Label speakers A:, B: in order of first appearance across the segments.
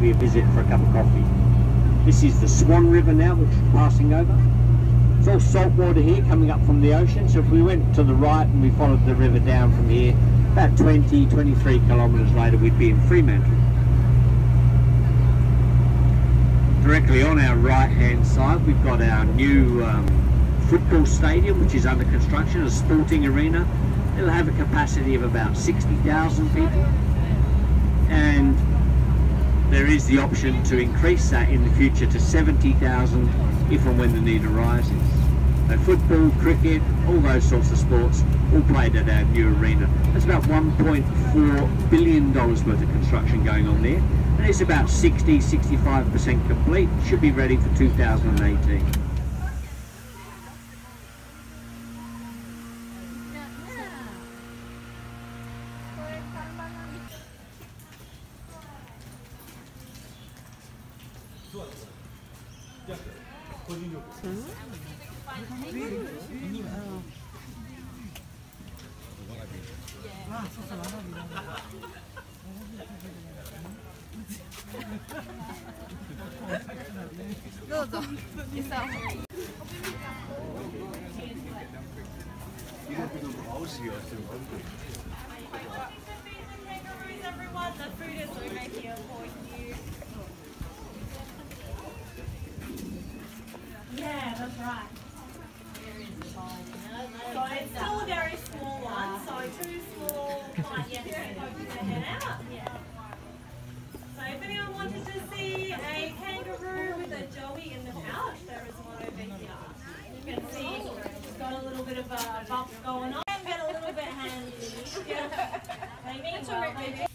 A: maybe a visit for a cup of coffee. This is the Swan River now, which is passing over. It's all salt water here coming up from the ocean, so if we went to the right and we followed the river down from here, about 23 kilometres later we'd be in Fremantle. Directly on our right hand side we've got our new football stadium, which is under construction, a sporting arena. It'll have a capacity of about 60,000 people, and there is the option to increase that in the future to 70,000 if and when the need arises. So football, cricket, all those sorts of sports, all played at our new arena. There's about $1.4 billion worth of construction going on there, and it's about 60–65% complete. Should be ready for 2018.
B: Everyone, the food is over here for you. Yeah, that's right. So it's still a very small one, so too small might get their head out. Yeah. So if anyone wanted to see a kangaroo with a joey in the pouch, there is one over here. You can see it's got a little bit of a bump going on. And get a little bit handy. Yeah. They mean well, maybe.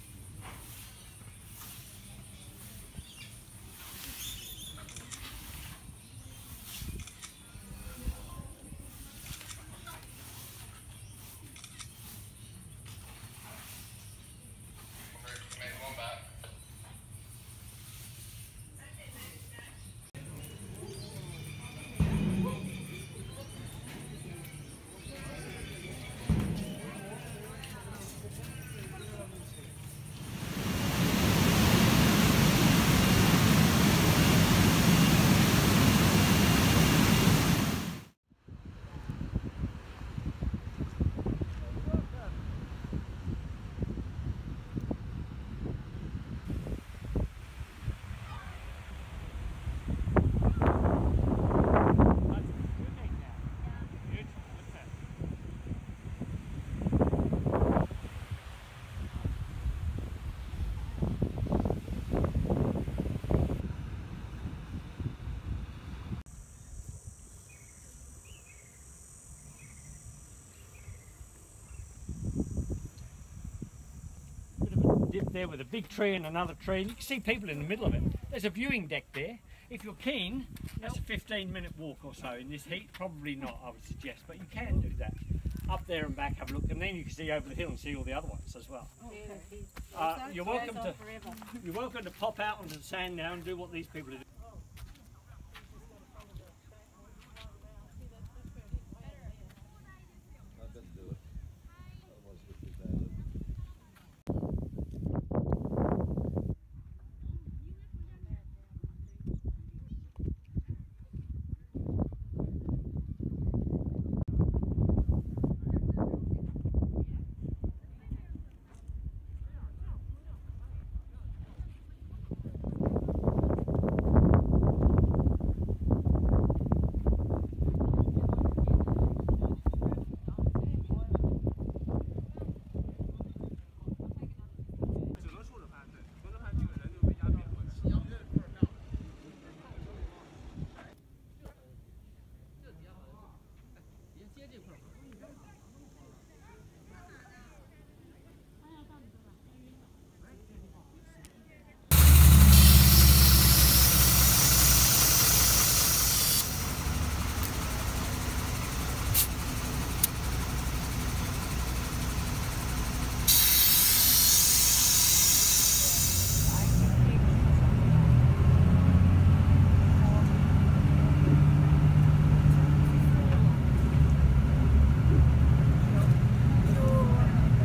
A: Dip there with a big tree and another tree, and you can see people in the middle of it. There's a viewing deck there. If you're keen, that's a 15-minute walk or so in this heat. Probably not, I would suggest, but you can do that. Up there and back, have a look, and then you can see over the hill and see all the other ones as well. You're welcome to pop out onto the sand now and do what these people are doing.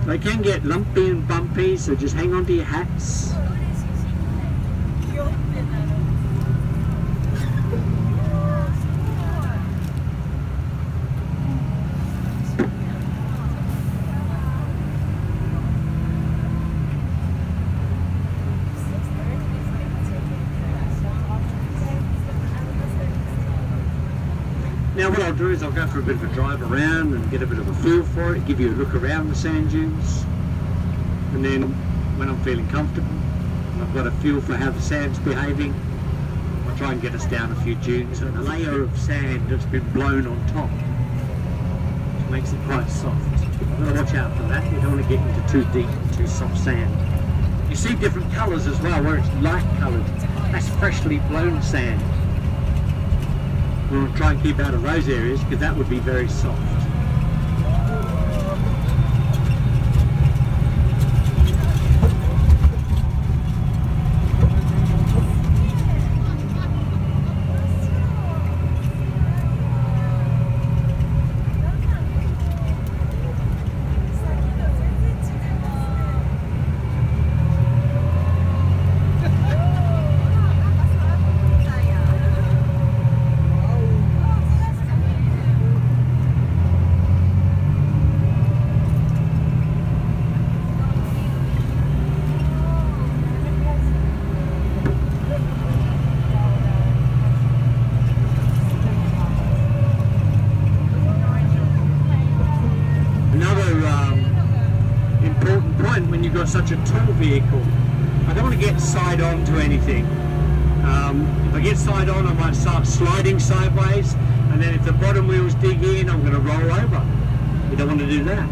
A: They can get lumpy and bumpy, so just hang on to your hats. Now what I'll do is I'll go for a bit of a drive around and get a bit of a feel for it, give you a look around the sand dunes, and then when I'm feeling comfortable and I've got a feel for how the sand's behaving, I'll try and get us down a few dunes. And a layer of sand that's been blown on top, which makes it quite soft. You've got to watch out for that. You don't want to get into too deep, too soft sand. You see different colours as well, where it's light coloured. That's freshly blown sand. We'll try and keep out of those areas because that would be very soft. Such a tall vehicle, I don't want to get side on to anything. If I get side on, I might start sliding sideways, and then if the bottom wheels dig in, I'm going to roll over. You don't want to do that.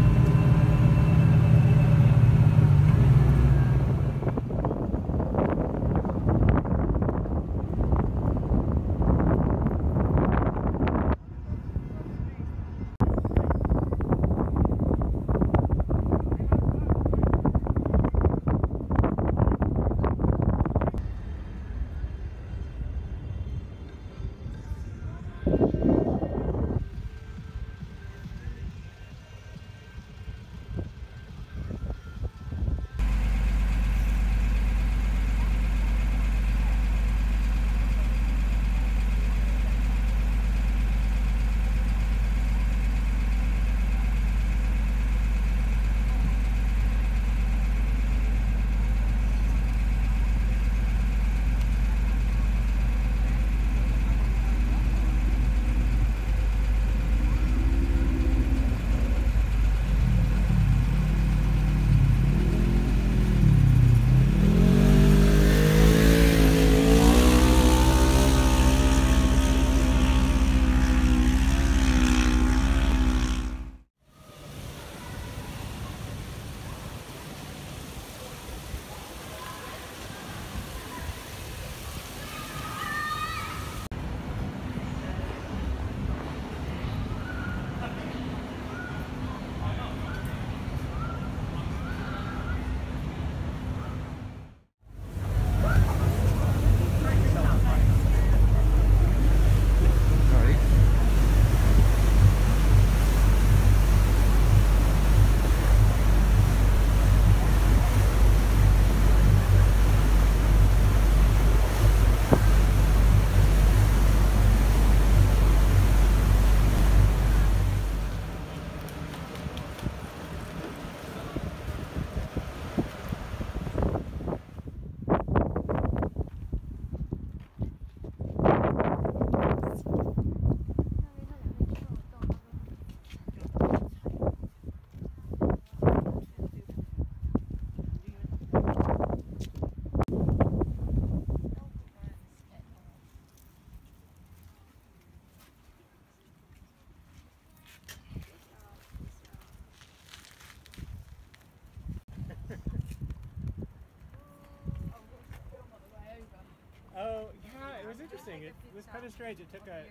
C: Oh, yeah, it was interesting. It was kind of strange. It took a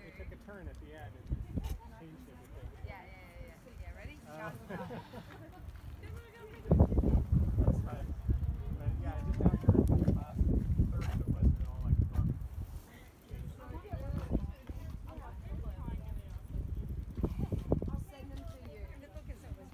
C: turn at the end and changed everything.
D: Yeah. Ready?
C: That's fun. But yeah, I just found her class third of it wasn't at all like the book.
D: I'll send them to you. The book is always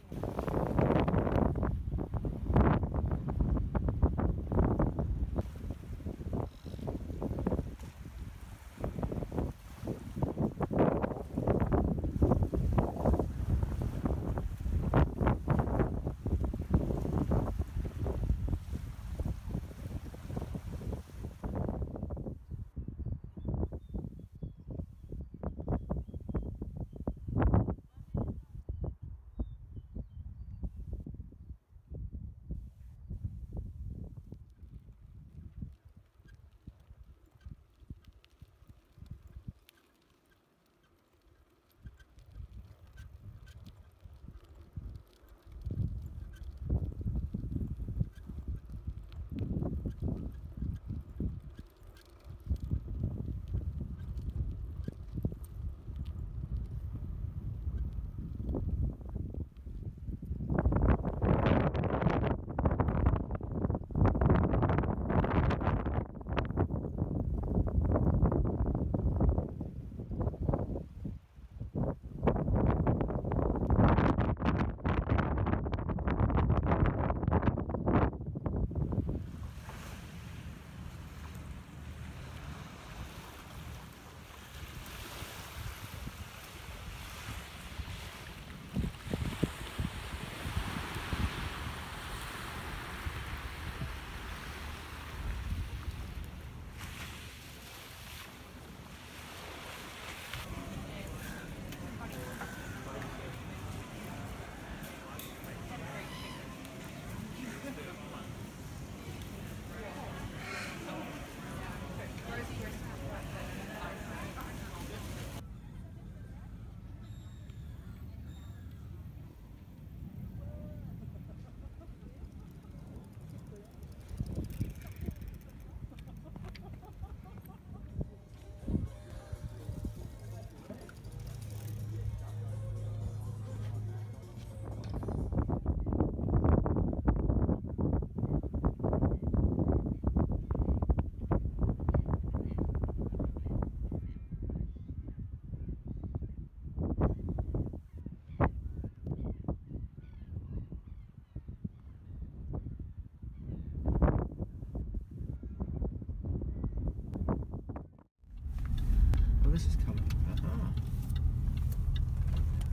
E: This is coming.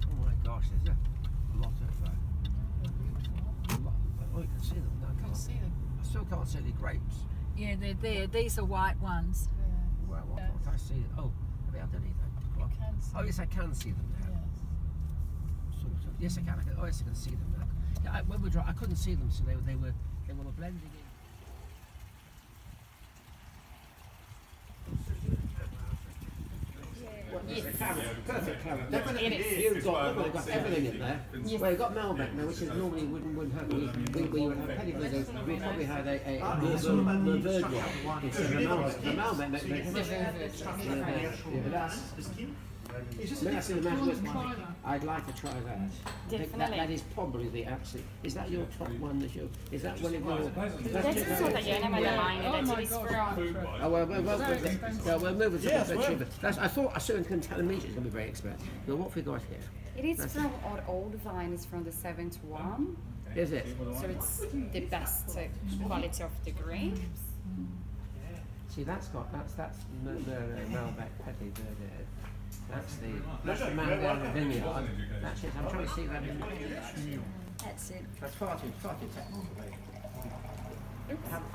E: Oh my gosh, there's a lot of. Oh, you can see them now.
F: Can't see them.
E: I still can't see any grapes.
F: Yeah, they're there. These are white ones.
E: Well, what can't I see? Oh, are they underneath them?
F: Can see.
E: Oh yes, I can see them now. Sort of. Yes, I can. Oh yes, I can see them now. Yeah, when we drove, I couldn't see them, so they were blending in.
F: Yes.
E: Perfect cavern. You've got everything in there.
F: Yes.
E: Well, you've got Malbec now, which is normally wouldn't have. We would have penny blizzards. We probably had a the bird one instead of the Malbec. I'd like to try that.
F: Definitely.
E: That is probably the absolute. Is that your top one that you? Is that one of your?
F: That's the sort that you're never mind.
E: Oh well, we'll move it to the cheaper. I thought I certainly couldn't tell immediately it's going to be very expensive. Now what have we got here?
D: It is from our old vine. It's from the 71.
E: Is it?
D: So it's the best quality of the grapes.
E: See, that's Malbec Petit Verdure. That's the Mango Vineyard. That's it. I'm trying to see that in.
D: That's it.
E: That's far too technical. I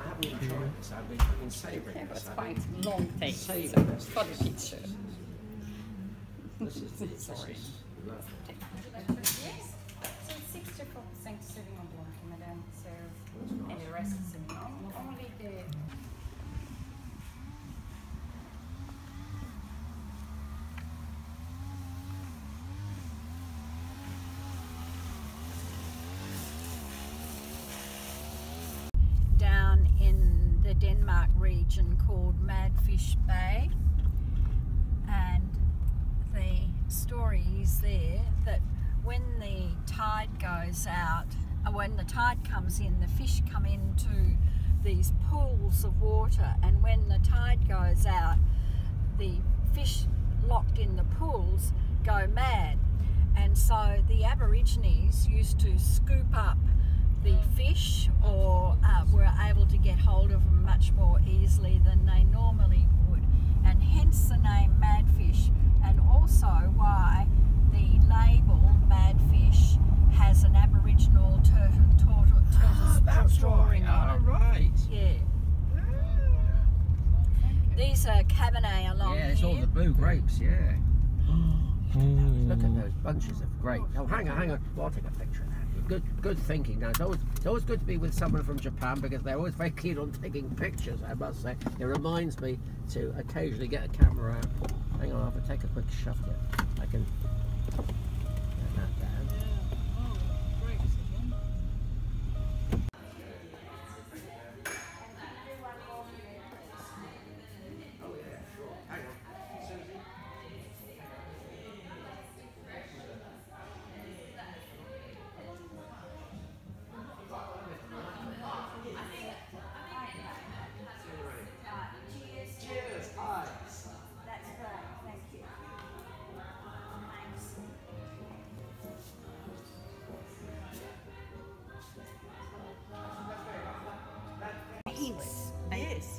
E: haven't even tried this. I've been savouring
D: Yeah, but
E: this.
D: it's quite long taste.
E: Savouring this.
D: For the picture.
E: This is lovely.
D: So it's 64% Sauvignon Blanc, madame. So, and the rest is Sauvignon. Only the.
F: Down in the Denmark region called Madfish Bay, and the story is there that when the tide goes out, when the tide comes in, the fish come into these pools of water, and when the tide goes out, the fish locked in the pools go mad, and so the Aborigines used to scoop up the fish, or were able to get hold of them much more easily than they normally would, and hence the name Madfish, and also why the label Madfish has an Aboriginal turtle drawing on it.
E: Right.
F: Yeah. These are Cabernet along
E: Yeah, it's all
F: here.
E: the blue grapes. Yeah. Look at those bunches of grapes. Oh, hang on. Well, I'll take a picture of that. Good thinking. Now, it's always good to be with someone from Japan because they're always very keen on taking pictures, I must say. It reminds me to occasionally get a camera out. Hang on, I'll have to take a quick shot here. I can get that down.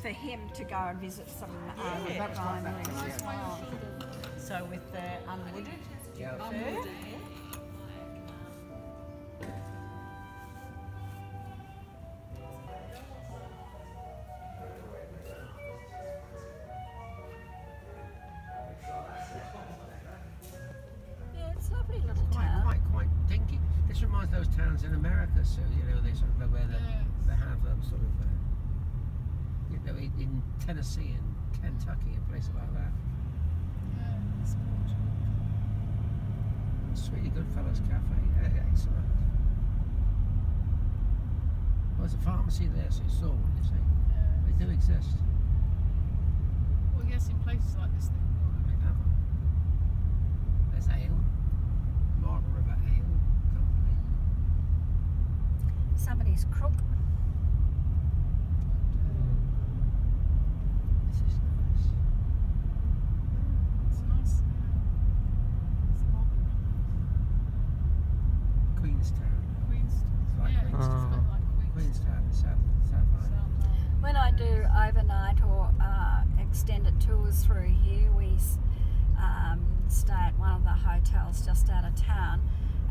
F: For him to go and visit some wineries as well. So with the unwooded fir. Yeah, it's a lovely little town.
E: Quite dinky. This reminds those towns in America, so they sort of where they have sort of in Tennessee and Kentucky, a place like that.
G: Yeah, sport.
E: Sweetie Goodfellas Cafe. Yeah, excellent. Well, there's a pharmacy there, so you saw one, you see.
G: Yeah.
E: They do exist.
G: Well, yes, in places like this they would.
E: There's ale. Margaret River Ale Company.
F: Somebody's crook.
E: This is nice.
G: It's nice. Yeah. It's Margaret River.
E: Queenstown.
G: Queenstown.
E: Like
G: Yeah,
E: Queenstown.
G: it's just got like
E: Queenstown, South Island.
F: When I do overnight or extended tours through here, we stay at one of the hotels just out of town,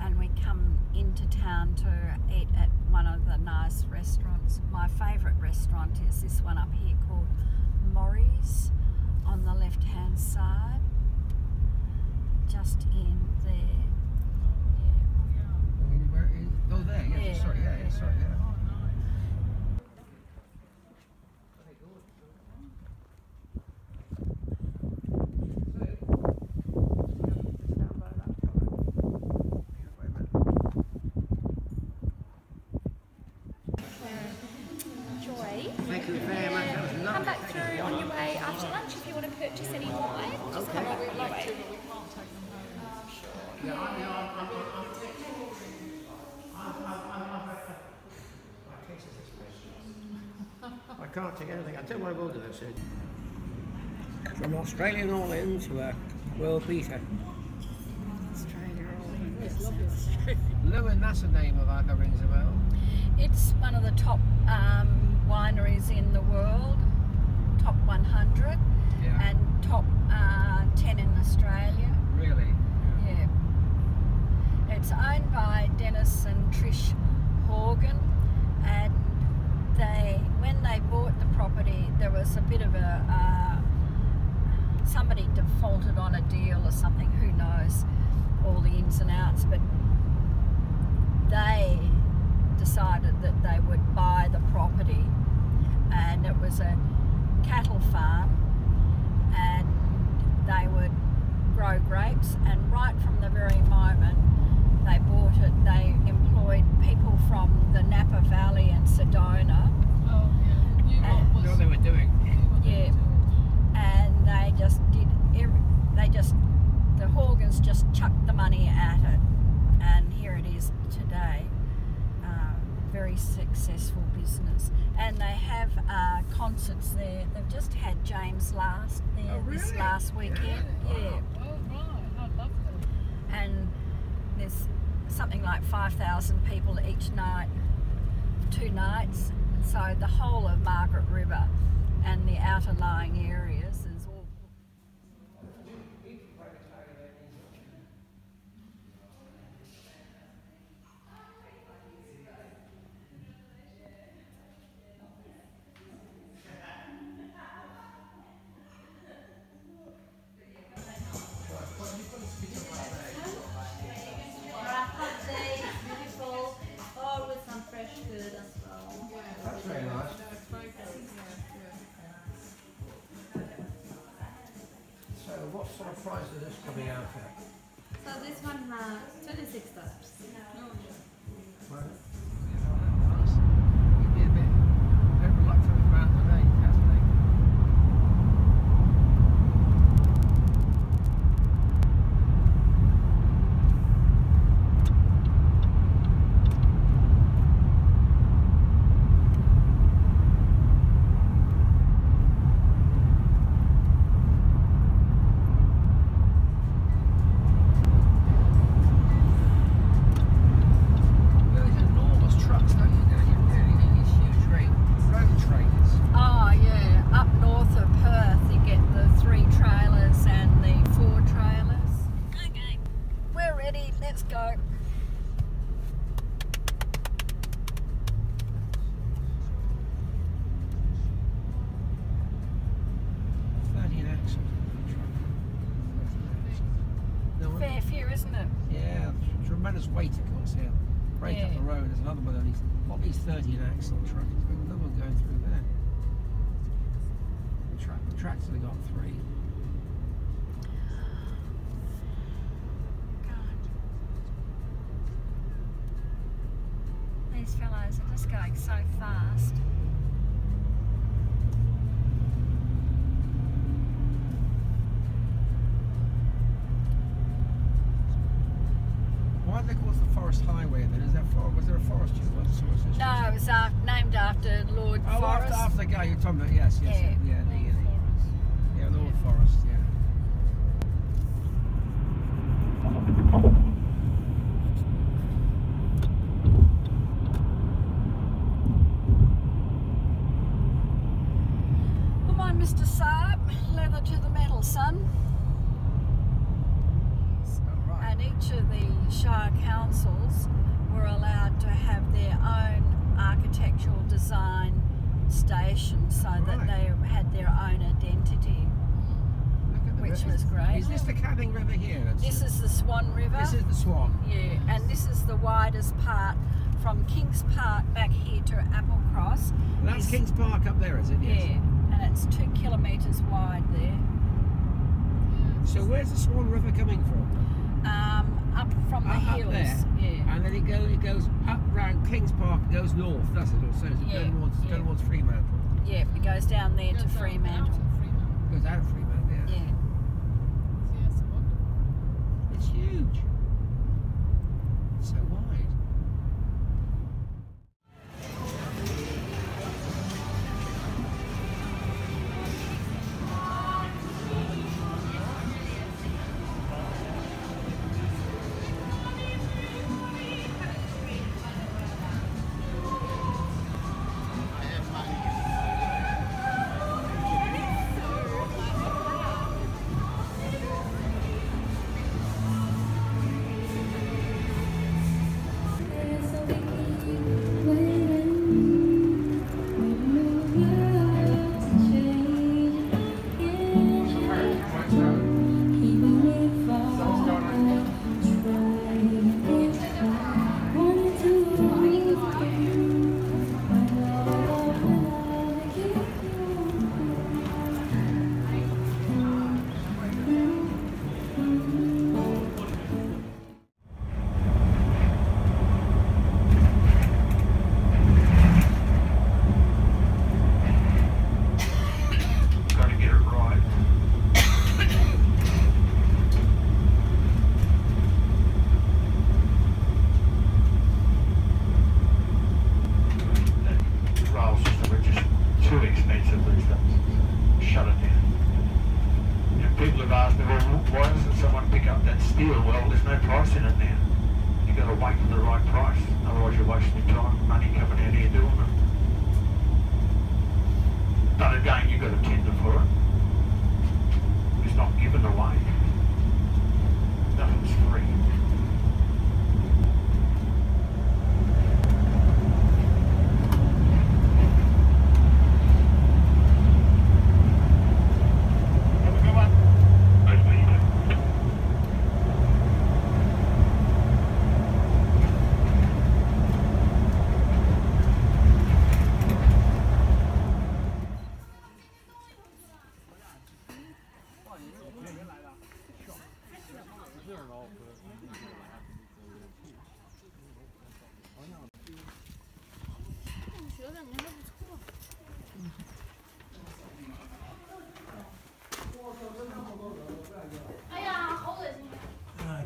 F: and we come into town to eat at one of the nice restaurants. My favourite restaurant is this one up here called Maury's on the left hand side, just in there.
E: Oh, there, yeah,
F: Yeah.
E: sorry, yeah, sorry, yeah.
H: Joy.
E: Thank you very much. That was
H: Come
E: lovely.
H: back through on your way after lunch if you want to purchase any wine. Just come over your way.
E: I can't take anything. I'll tell you what I will do, I said. From Australian all-in to a world beater. Lewin, that's the name of that rings a bell.
F: It's one of the top wineries in the world, top 100,
E: Yeah.
F: and top 10 in Australia.
E: Really?
F: Yeah. It's owned by Dennis and Trish Horgan, and when they bought the property, there was a bit of somebody defaulted on a deal or something, who knows all the ins and outs, but they decided that they would buy the property, and it was a cattle farm, and they would grow grapes, and right from the very moment they bought it, they employed people from the Napa Valley and Sedona.
G: Oh, yeah. Knew
F: And-
G: what
E: You know
G: was.
E: what they were doing?
G: Knew what they
F: Yeah.
G: were doing.
F: And they just did the Horgans just chucked the money at it, and here it is today. Very successful business, and they have concerts there. They've just had James Last there this
E: really?
F: last weekend. Yeah.
G: Oh, right. How lovely.
F: And there's something like 5,000 people each night, 2 nights. So the whole of Margaret River and the outer lying areas is all.
H: Beautiful, or with some fresh food as well.
E: That's very nice. So what sort of price is this coming out at?
H: So this one $26.
E: Well, you'd be a bit reluctant about today, Kathleen. Those enormous trucks, don't you? Now you really need these huge road trailers.
F: Oh yeah, up north of Perth you get the 3 trailers and the 4 trailers. Okay, we're ready, let's go.
E: No,
F: Fair few, isn't it?
E: yeah, tremendous weight of course here. Right up
F: Yeah.
E: the road, there's another one of these, what these 30 an axle trucks. There's another one going through there. The truck. Both tracks have got 3.
F: These fellows are just going so fast.
E: Why do they call it the Forest Highway then? Was there a forest here?
F: No, it was named after Lord Forest.
E: After the guy you're talking about, yes.
F: Yeah.
E: Lord Forest, yeah.
F: Come on, Mr. Saab, leather to the metal, son. And each of the Shire councils were allowed to have their own architectural design station so that they had their own identity, which was great.
E: Is this the Canning River here?
F: This is the Swan River.
E: This is the Swan.
F: Yeah, and this is the widest part from Kings Park back here to Applecross.
E: That's Kings Park up there, is it? Yes.
F: Yeah, and it's 2 kilometres wide there.
E: So where's the Swan River coming from?
F: Up from the hills.
E: There.
F: Yeah.
E: And then it goes up round Kings Park, goes north, does it? Or so it's going towards Fremantle.
F: Yeah, it goes down there to Fremantle.
E: It goes out of Fremantle, yeah.
F: Yeah.
E: It's huge. It's so wide.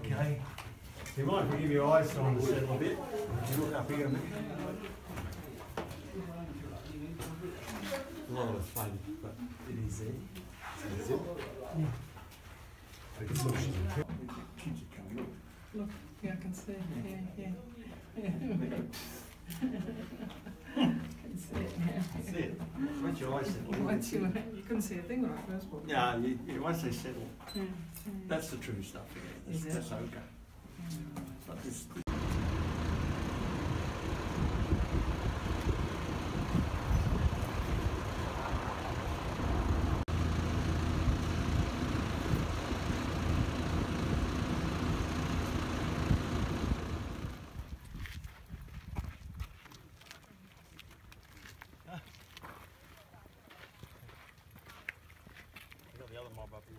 I: Okay. You might if you give your eyes time to settle a bit. You look up here a minute. A lot of fun, but it is there. Is it? Yeah. I can still see the kids are coming up.
J: Look, yeah, I can see. Yeah. I can see it. Yeah.
I: See it. Once your eyes settle.
J: You couldn't see a thing when I first walked.
I: Yeah, once they settle, that's the true stuff. Yeah. That's okay. But this.
K: other mob up here.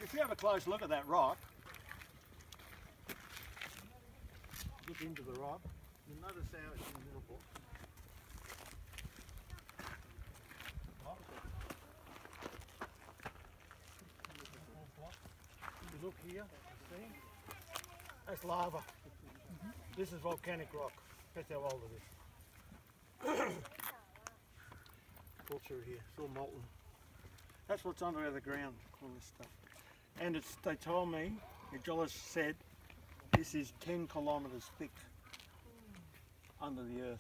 K: If you have a close look at that rock, look into the rock, you'll notice how it's in the middle book. You look here, see? That's lava. This is volcanic rock. That's how old it is. All through here, it's all molten. That's what's under the ground, all this stuff. And they told me, the geologist said, this is 10 kilometres thick under the earth.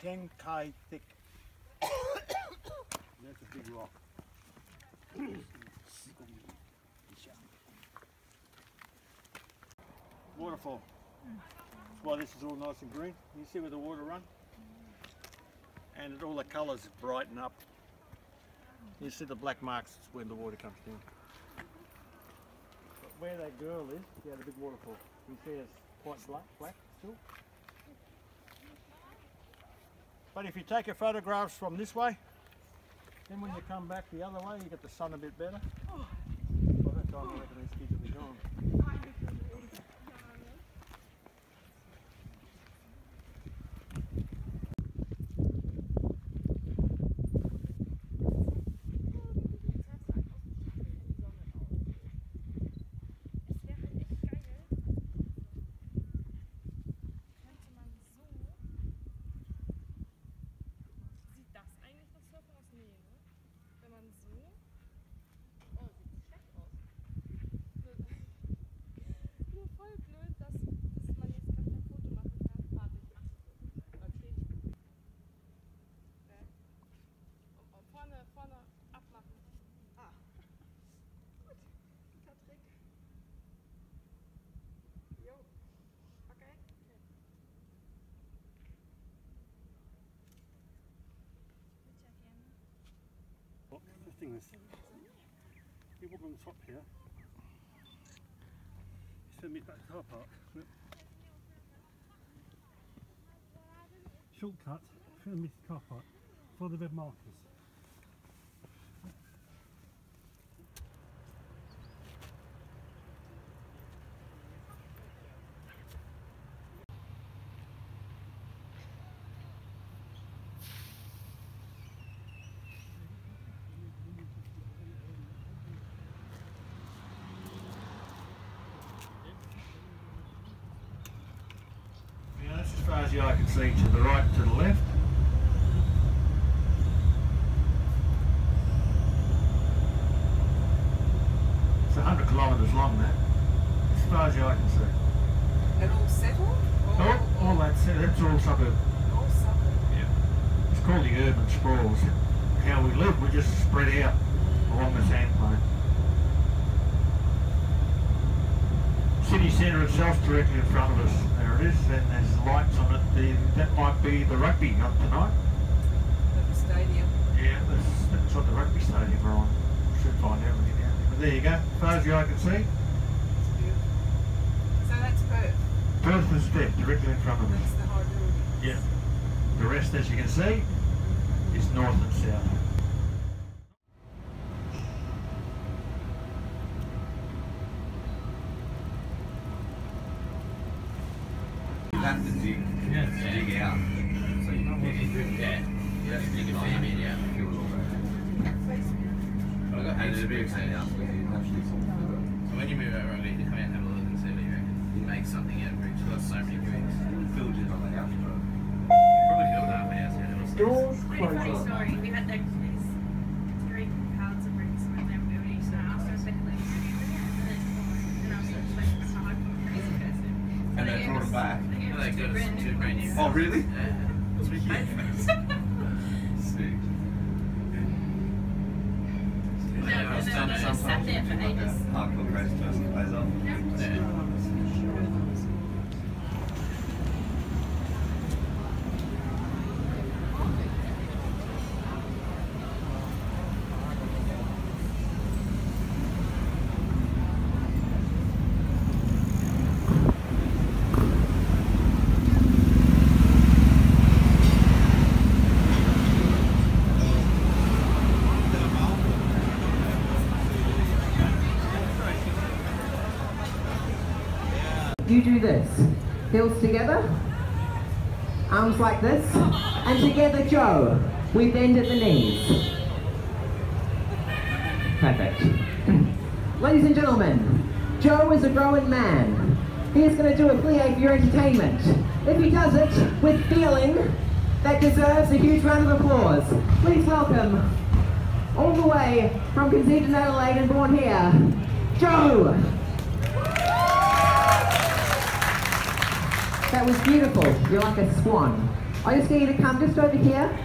K: 10k thick. That's a big rock. Waterfall. That's why this is all nice and green. You see where the water runs? And all the colours brighten up. You see the black marks when the water comes down. But where that girl is, yeah, the big waterfall. You see it's quite black still. But if you take your photographs from this way, then when you come back the other way, you get the sun a bit better. By that time I reckon these kids will be gone. The thing is, you walk on the top here, you send me back to the car park. Shortcut, through the car park, for the red markers. As far as the eye can see, to the right, to the left. It's 100 kilometres long, that. As far as the eye can see.
J: It all settled?
K: All that's all suburb.
J: All suburb?
K: Yeah. It's called the urban sprawls. How we live, we just spread out along the sandplain. City centre itself directly in front of us. There it is, and there's lights on it. That might be the rugby up tonight.
J: At the stadium?
K: Yeah, that's what the rugby stadium are on. Should find out when you get down there. But there you go, as far as the eye can see.
J: That's beautiful. So that's Perth?
K: Perth is there, directly in front of us.
J: That's the high building?
K: Yeah. The rest, as you can see, is north and south.
L: You have to dig out. So you can get into it. Yeah. You have to dig a fair bit out. And it's a bit of pain out. So when you move over, I need to come out and have a look and see what you reckon. Make something out of bricks. We've got so many bricks. Filtered on the house, bro. Probably built up a house out of it.
B: Doors closed. Funny story. We had these 3 pallets of bricks when they were building. So I asked her secondly, and I was like, crazy person.
L: And they brought them back.
B: They got us 2 brand new.
L: Oh, really?
B: Yeah. Because we paid for it.
L: Sick.
B: And then I sat there for ages.
L: Hardcore crazy person plays up.
B: Yeah.
M: you do this. Heels together, arms like this, and together, Joe. We bend at the knees. Perfect. Ladies and gentlemen, Joe is a grown man. He is going to do a plie for your entertainment. If he does it with feeling, that deserves a huge round of applause. Please welcome, all the way from conceived in Adelaide and born here, Joe! That was beautiful. You're like a swan. I just need you to come just over here.